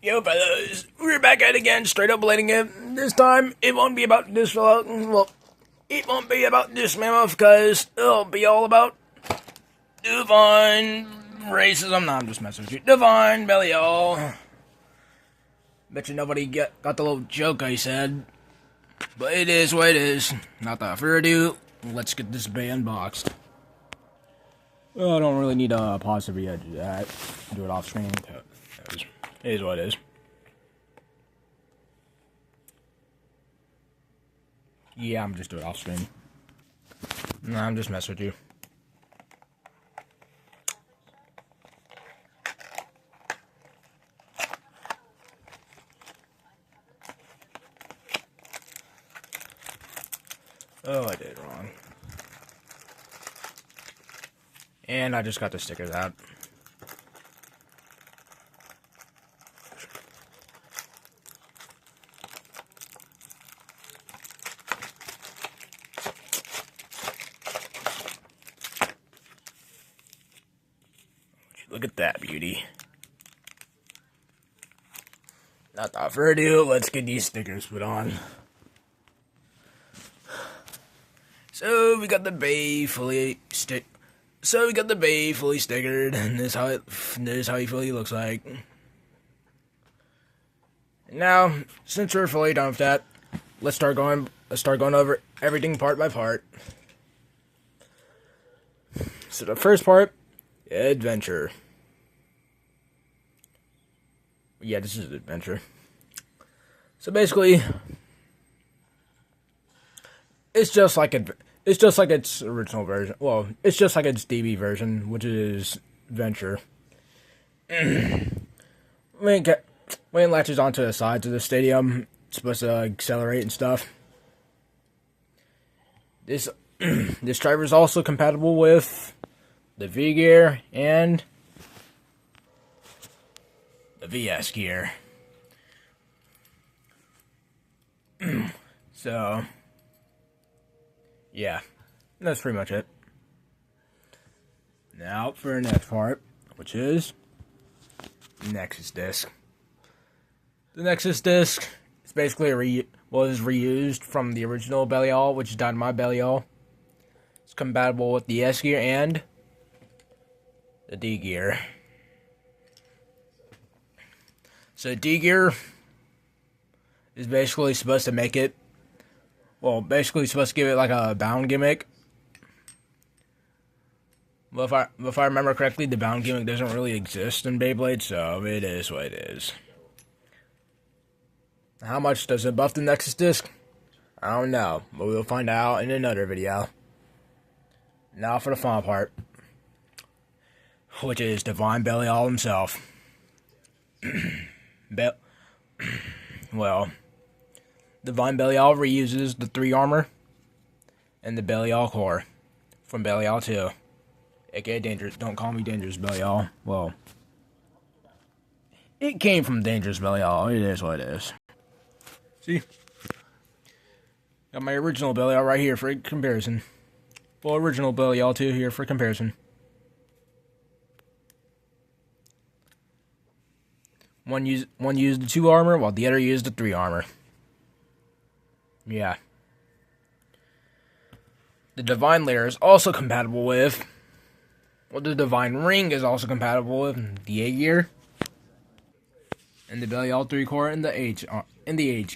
Yo, fellas, we're back at it again, straight up blading it. This time, it won't be about this fella. Well, it won't be about this mammoth, because it'll be all about divine racism. Nah, I'm just messing with you. Divine Belial. Bet you nobody got the little joke I said. But it is what it is. Not that further ado, let's get this bay unboxed. Well, I don't really need a pause every to do that. Do it off screen. It is what it is. Yeah, I'm just doing it off screen. Nah, I'm just messing with you. Oh, I did it wrong. And I just got the stickers out. Look at that beauty. Not that further ado, let's get these stickers put on. So we got the bay fully stickered, and this is how he fully looks like. Now, since we're fully done with that, let's start going over everything part by part. So the first part, adventure. Yeah, this is adventure. So basically, it's just like its original version. Well, it's just like its DB version, which is Venture. When it latches onto the sides of the stadium, it's supposed to accelerate and stuff. This driver is also compatible with the V gear and the VS gear. So, yeah, that's pretty much it. Now for the next part, which is Nexus disc. The Nexus disc is basically was reused from the original Belial, which is Dynamite Belial. It's compatible with the S gear and the D gear. So D gear is basically supposed to make it, well, basically supposed to give it like a bound gimmick. But if I remember correctly, the bound gimmick doesn't really exist in Beyblade, so it is what it is. How much does it buff the Nexus disc? I don't know, but we'll find out in another video. Now for the final part, which is Divine Belial himself. Well, Divine Belial reuses the 3 armor and the Belial core from Belial 2, aka Dangerous. Don't call me Dangerous Belial. Well, it came from Dangerous Belial. It is what it is. See, got my original Belial right here for comparison. Well, original Belial 2 here for comparison. One used the 2 armor, while the other used the 3 armor. Yeah. The Divine layer is also compatible with, well, the Divine ring is also compatible with the A gear, and the Belial 3 core, and the H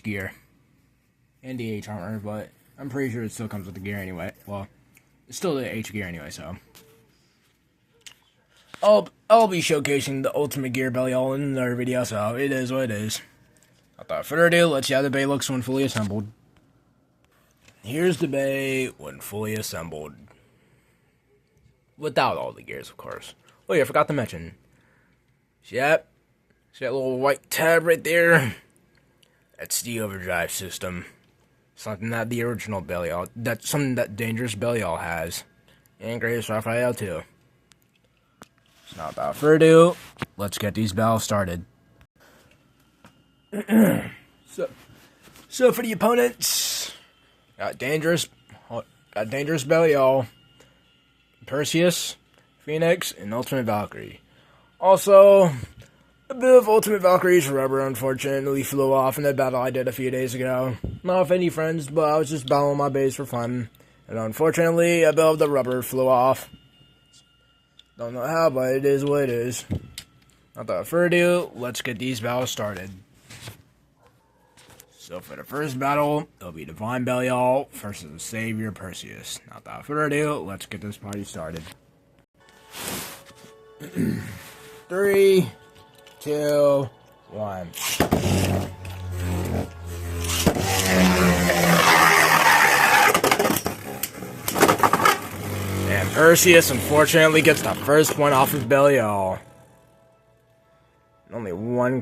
gear, and the H armor. But I'm pretty sure it still comes with the gear anyway. Well, it's still the H gear anyway, so. I'll be showcasing the Ultimate Gear Belial in another video, so it is what it is. Without further ado, let's see how the bay looks when fully assembled. Here's the bay when fully assembled. Without all the gears, of course. Oh yeah, I forgot to mention. See that? See that little white tab right there? That's the overdrive system. Something that the original Belial, that's something that Dangerous Belial has. And Greatest Raphael too. So now without further ado, let's get these battles started. So for the opponents, got Dangerous Belial, Perseus, Phoenix, and Ultimate Valkyrie. Also, A bit of Ultimate Valkyrie's rubber unfortunately flew off in the battle I did a few days ago. Not with any friends, but I was just battling my base for fun. And unfortunately, a bit of the rubber flew off. Don't know how, but it is what it is. Without further ado, let's get these battles started. So for the first battle, it'll be Divine Belial versus the Savior Perseus. Without further ado, let's get this party started. 3, 2, 1. And Perseus unfortunately gets the first point off of Belial. Only one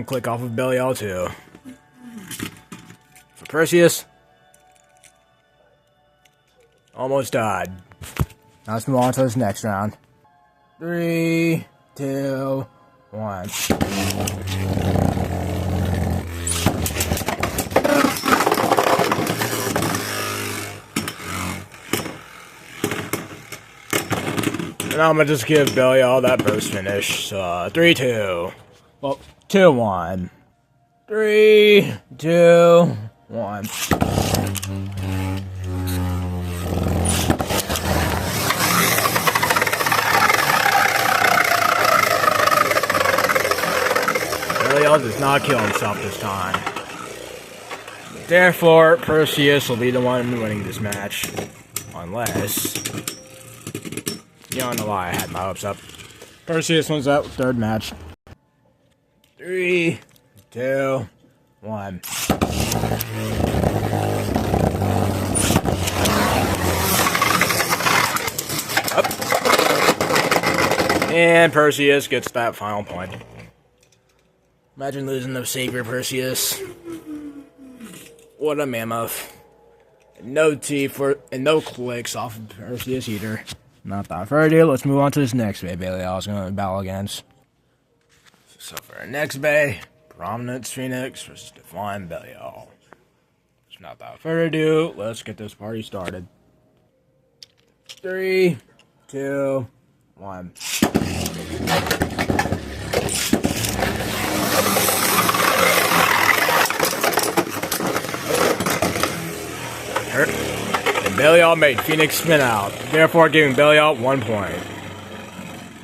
click off of Belial too. For Perseus, almost died. Now let's move on to this next round. 3, 2, 1. And I'm gonna just give Belial that burst finish. 3, 2. Well, 2, 1. 3, 2, 1. Belial does not kill himself this time. Therefore, Perseus will be the one winning this match. Unless... you don't know why I had my hopes up. Perseus wins that third match. 3, 2, 1. Up. And Perseus gets that final point. Imagine losing the Savior Perseus. What a mammoth. No teeth and no clicks off of Perseus either. Not that far ado, let's move on to this next bay Belial is going to battle against. So for our next bay, Prominence Phoenix versus Divine Belial. So not that further ado, let's get this party started. 3, 2, 1. And Belial made Phoenix spin out, therefore giving Belial 1 point.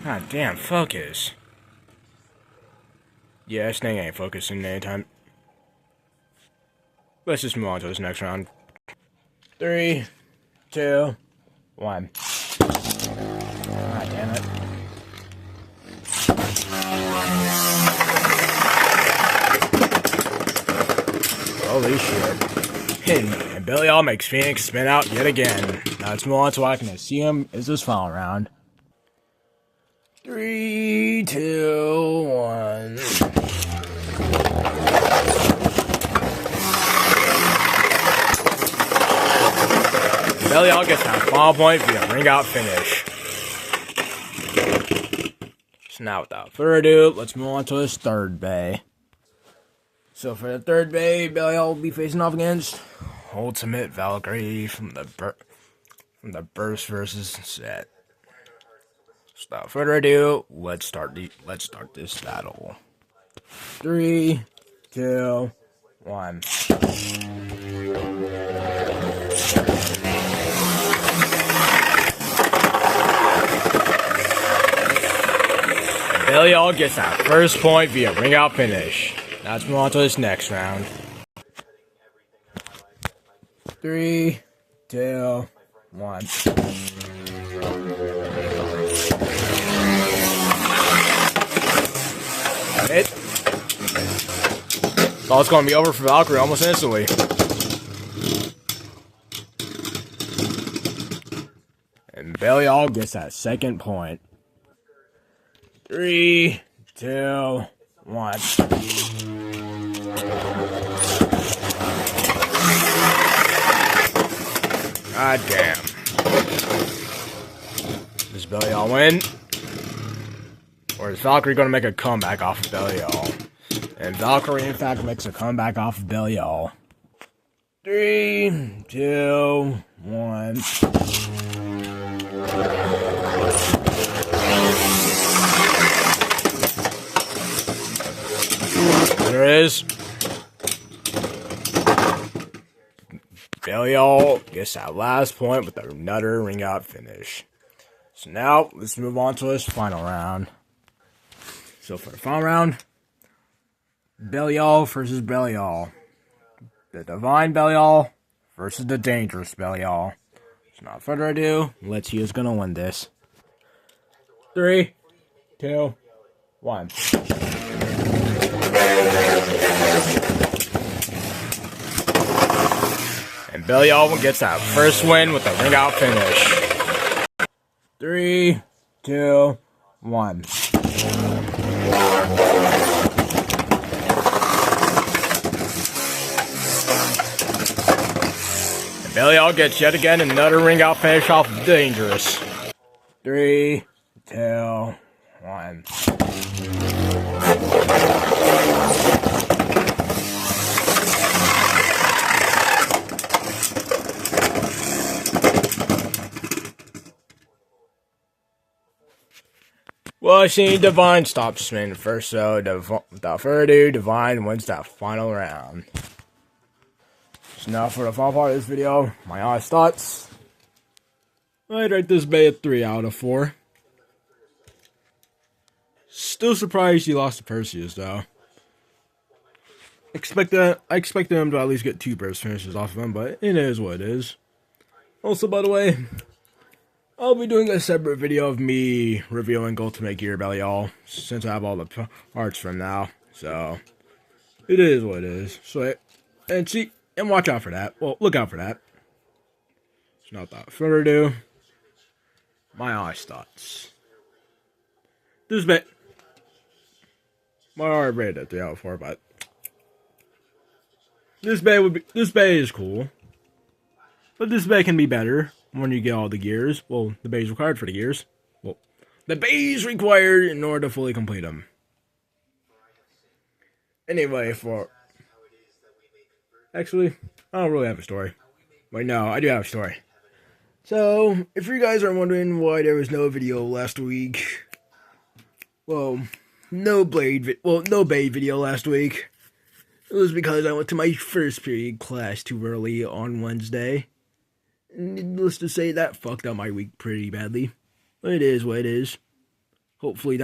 God damn, focus. Yeah, this thing ain't focusing anytime. Let's just move on to this next round. 3, 2, 1. God damn it. Holy shit. And Belial makes Phoenix spin out yet again. Now let's move on so I can see him is this final round. 3, 2, 1. Belial gets that final point via ring out finish. So now without further ado, let's move on to his third bay. So for the third bay, Belial will be facing off against Ultimate Valkyrie from the Burst versus set. So without further ado, let's start this battle. 3, 2, 1. Belial gets that first point via ring out finish. Now let's move on to this next round. 3, 2, 1. It. Thought it's going to be over for Valkyrie almost instantly. And Belial gets that second point. 3, 2, 1. God damn. Does Belial win? Or is Valkyrie going to make a comeback off of Belial? And Valkyrie, in fact, makes a comeback off of Belial. 3, 2, 1. There it is. Belial gets that last point with another ring out finish. So now, let's move on to his final round. So for the final round, Belial versus Belial. The Divine Belial versus the Dangerous Belial. So without further ado, let's see who's gonna win this. 3, 2, 1. And Belial gets that first win with a ring out finish. 3, 2, 1. And Belial gets yet again another ring out finish off of Dangerous. 3, 2, 1. Well, I see Divine stops spinning first, so without further ado, Divine wins that final round. So now for the final part of this video, my honest thoughts. I'd rate this Bay a 3 out of 4. Still surprised he lost to Perseus, though. I expected him to at least get 2 burst finishes off of him, but it is what it is. Also, by the way, I'll be doing a separate video of me reviewing Ultimate Gear Belial, since I have all the parts from now. So, it is what it is. So, and watch out for that. Well, look out for that. So, not without further ado, my honest thoughts. This bit, my heart rated at 3 out of 4, but this bay is cool, but this bay can be better when you get all the gears. Well, the bay is required for the gears. Well, the bay is required in order to fully complete them. Anyway, actually, I don't really have a story. Wait, no, I do have a story. So, if you guys are wondering why there was no video last week, well, no Bay video last week. It was because I went to my first period class too early on Wednesday. And needless to say, that fucked up my week pretty badly. But it is what it is. Hopefully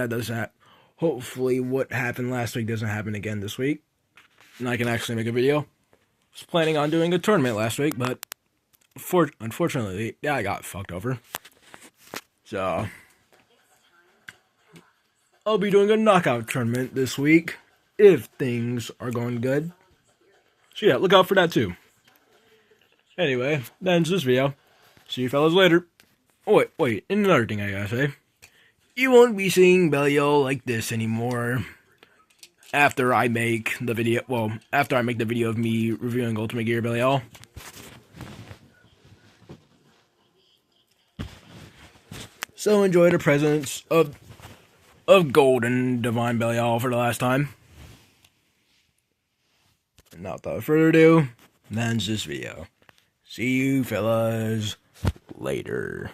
what happened last week doesn't happen again this week. And I can actually make a video. I was planning on doing a tournament last week, but unfortunately, yeah, I got fucked over. So, I'll be doing a knockout tournament this week, if things are going good. So yeah, look out for that too. Anyway, that ends this video. See you fellas later. Oh wait, and another thing I gotta say. You won't be seeing Belial like this anymore after I make the video, of me reviewing Ultimate Gear Belial. So enjoy the presence of Golden Divine Belial for the last time. And not without further ado, that ends this video. See you fellas later.